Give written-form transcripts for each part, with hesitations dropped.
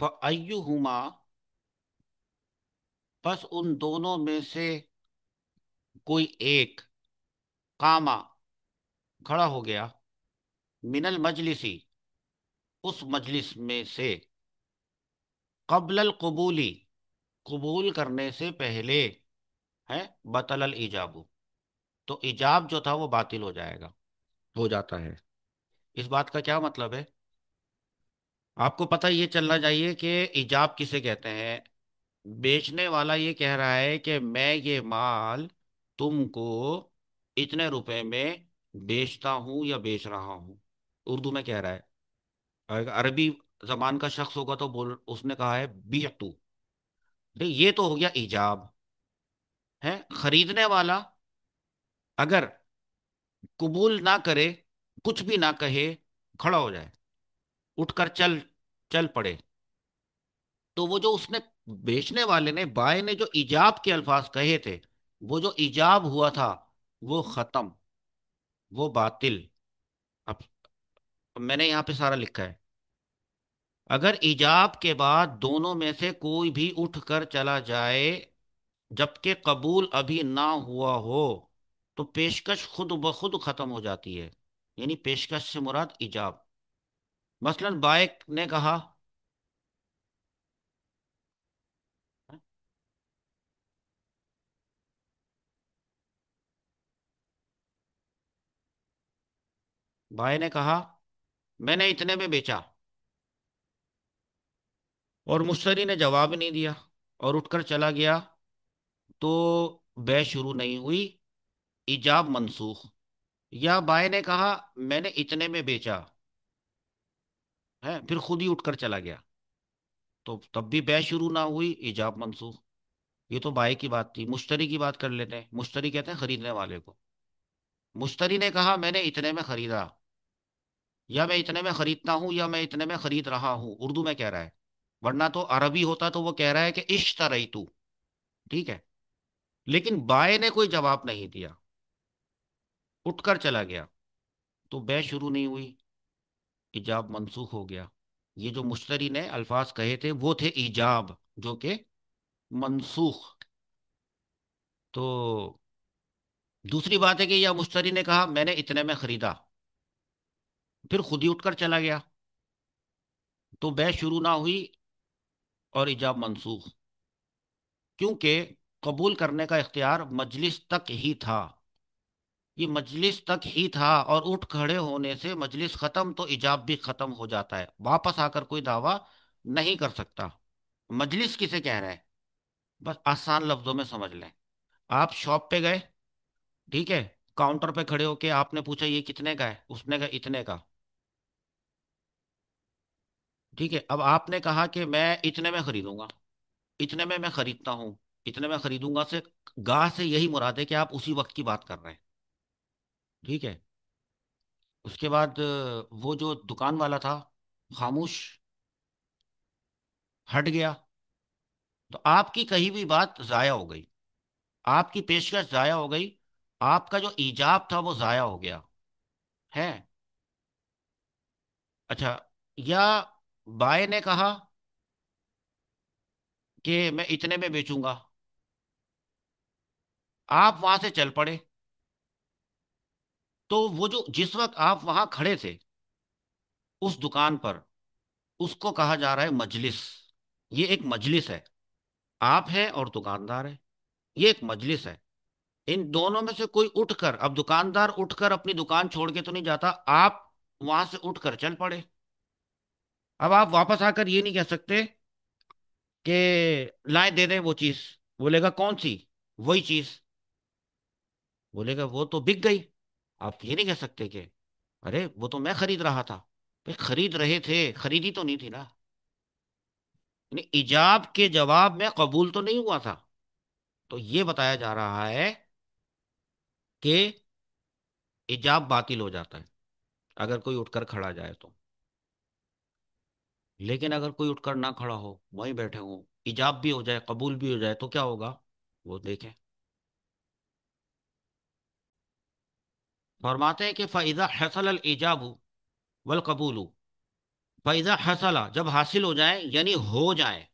فأيهما، बस उन दोनों में से कोई एक, कामा, खड़ा हो गया, मिनल मजलिसी, उस मजलिस में से, कबलल कबूली, कबूल करने से पहले, है, बतलल इजाबु, तो इजाब जो था वो बातिल हो जाएगा, हो जाता है। इस बात का क्या मतलब है? आपको पता ये चलना चाहिए कि इजाब किसे कहते हैं। बेचने वाला ये कह रहा है कि मैं ये माल तुमको इतने रुपए में बेचता हूं या बेच रहा हूं, उर्दू में कह रहा है। अगर अरबी जबान का शख्स होगा तो बोल, उसने कहा है बिअतु। तो ये तो हो गया ईजाब। है, खरीदने वाला अगर कबूल ना करे, कुछ भी ना कहे, खड़ा हो जाए, उठकर चल चल पड़े, तो वो जो उसने, बेचने वाले ने, बाय ने जो ईजाब के अल्फाज कहे थे, वो जो ईजाब हुआ था वो खत्म, वो बातिल। अब मैंने यहाँ पे सारा लिखा है। अगर ईजाब के बाद दोनों में से कोई भी उठ कर चला जाए जबकि कबूल अभी ना हुआ हो, तो पेशकश खुद ब खुद खत्म हो जाती है। यानी पेशकश से मुराद ईजाब। मसलन बाइक ने कहा, भाई ने कहा मैंने इतने में बेचा, और मुश्तरी ने जवाब नहीं दिया और उठकर चला गया, तो बै शुरू नहीं हुई, ईजाब मनसूख। या बाय ने कहा मैंने इतने में बेचा, है, फिर खुद ही उठकर चला गया, तो तब भी बै शुरू ना हुई, ईजाब मनसूख। ये तो बाय की बात थी। मुश्तरी की बात कर लेते हैं। मुश्तरी कहते हैं खरीदने वाले को। मुश्तरी ने कहा मैंने इतने में खरीदा, या मैं इतने में खरीदता हूं, या मैं इतने में खरीद रहा हूं, उर्दू में कह रहा है। वरना तो अरबी होता तो वो कह रहा है कि इश्तरैतु। ठीक है, लेकिन बाय ने कोई जवाब नहीं दिया, उठकर चला गया, तो बै शुरू नहीं हुई, इजाब मंसूख हो गया। ये जो मुश्तरी ने अल्फाज कहे थे वो थे इजाब, जो कि मंसूख। तो दूसरी बात है कि यह मुश्तरी ने कहा मैंने इतने में खरीदा, फिर खुद ही उठकर चला गया, तो बै शुरू ना हुई और इजाब मंसूख, क्योंकि कबूल करने का इख्तियार मजलिस तक ही था। ये मजलिस तक ही था, और उठ खड़े होने से मजलिस खत्म, तो इजाब भी खत्म हो जाता है, वापस आकर कोई दावा नहीं कर सकता। मजलिस किसे कह रहा है, बस आसान लफ्जों में समझ लें। आप शॉप पे गए, ठीक है, काउंटर पे खड़े होके आपने पूछा ये कितने का है, उसने कहा इतने का। ठीक है, अब आपने कहा कि मैं इतने में खरीदूंगा, इतने में मैं खरीदता हूँ, इतने में खरीदूंगा से, गा से यही मुराद है कि आप उसी वक्त की बात कर रहे हैं। ठीक है, उसके बाद वो जो दुकान वाला था, खामोश, हट गया, तो आपकी कही भी बात जाया हो गई, आपकी पेशकश जाया हो गई, आपका जो ईजाब था वो जाया हो गया है। अच्छा, या बाय ने कहा कि मैं इतने में बेचूंगा, आप वहां से चल पड़े, तो वो जो जिस वक्त आप वहां खड़े थे उस दुकान पर, उसको कहा जा रहा है मजलिस। ये एक मजलिस है, आप हैं और दुकानदार है, ये एक मजलिस है। इन दोनों में से कोई उठकर, अब दुकानदार उठकर अपनी दुकान छोड़ के तो नहीं जाता, आप वहां से उठकर चल पड़े। अब आप वापस आकर ये नहीं कह सकते कि लाए दे दें वो चीज। बोलेगा कौन सी? वही चीज। बोलेगा वो तो बिक गई। आप ये नहीं कह सकते कि अरे वो तो मैं खरीद रहा था। भाई खरीद रहे थे, खरीदी तो नहीं थी ना। यानी इजाब के जवाब में कबूल तो नहीं हुआ था। तो ये बताया जा रहा है कि इजाब बातिल हो जाता है अगर कोई उठकर खड़ा जाए तो। लेकिन अगर कोई उठकर ना खड़ा हो, वहीं बैठे हो, इजाब भी हो जाए, कबूल भी हो जाए, तो क्या होगा, वो देखें। फरमाते हैं कि फ़ाइज़ा हसल अल इजाबु वल कबूलु, فَإِذَا حَصَلَ، جب حاصل ہو جائے یعنی ہو جائے،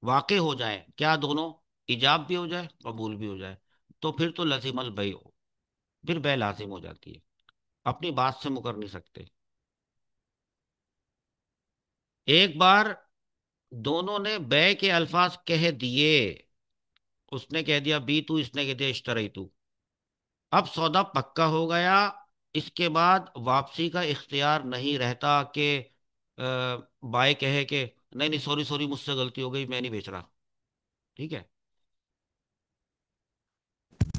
واقع ہو جائے کیا دونوں، ایجاب بھی ہو جائے قبول بھی ہو جائے، تو پھر تو لازم البیع، پھر بے لازم ہو جاتی ہے، اپنی بات سے مکر نہیں سکتے۔ ایک بار دونوں نے بے کے الفاظ کہہ دیے، اس نے کہہ دیا بی تو، اس نے کہہ دیا اشتری تو، اب سودا پکا ہو گیا، اس کے بعد واپسی کا اختیار نہیں رہتا کہ بائے کہے کہ نہیں نہیں سوری سوری مجھ سے غلطی ہو گئی میں نہیں بیچ رہا، ٹھیک ہے۔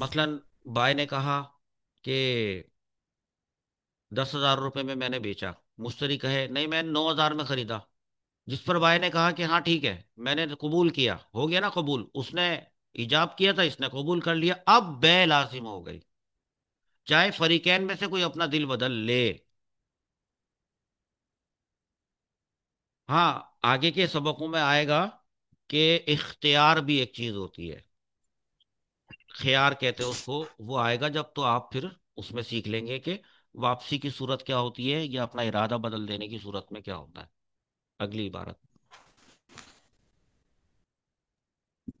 مثلا بائے نے کہا کہ 10,000 روپے میں نے بیچا، مشتری کہے نہیں میں 9,000 میں خریدا، جس پر بھائی نے کہا کہ ہاں ٹھیک ہے میں نے قبول کیا، ہو گیا نا قبول، اس نے ایجاب کیا تھا، اس نے قبول کر لیا، اب بے لازم ہو گئی، چاہے فریقین میں سے کوئی اپنا دل بدل لے۔ ہاں، آگے کے سبقوں میں آئے گا کہ اختیار بھی ایک چیز ہوتی ہے، خیار کہتے ہیں اس کو، وہ آئے گا جب، تو آپ پھر اس میں سیکھ لیں گے کہ واپسی کی صورت کیا ہوتی ہے یا اپنا ارادہ بدل دینے کی صورت میں کیا ہوتا ہے، اگلی عبارت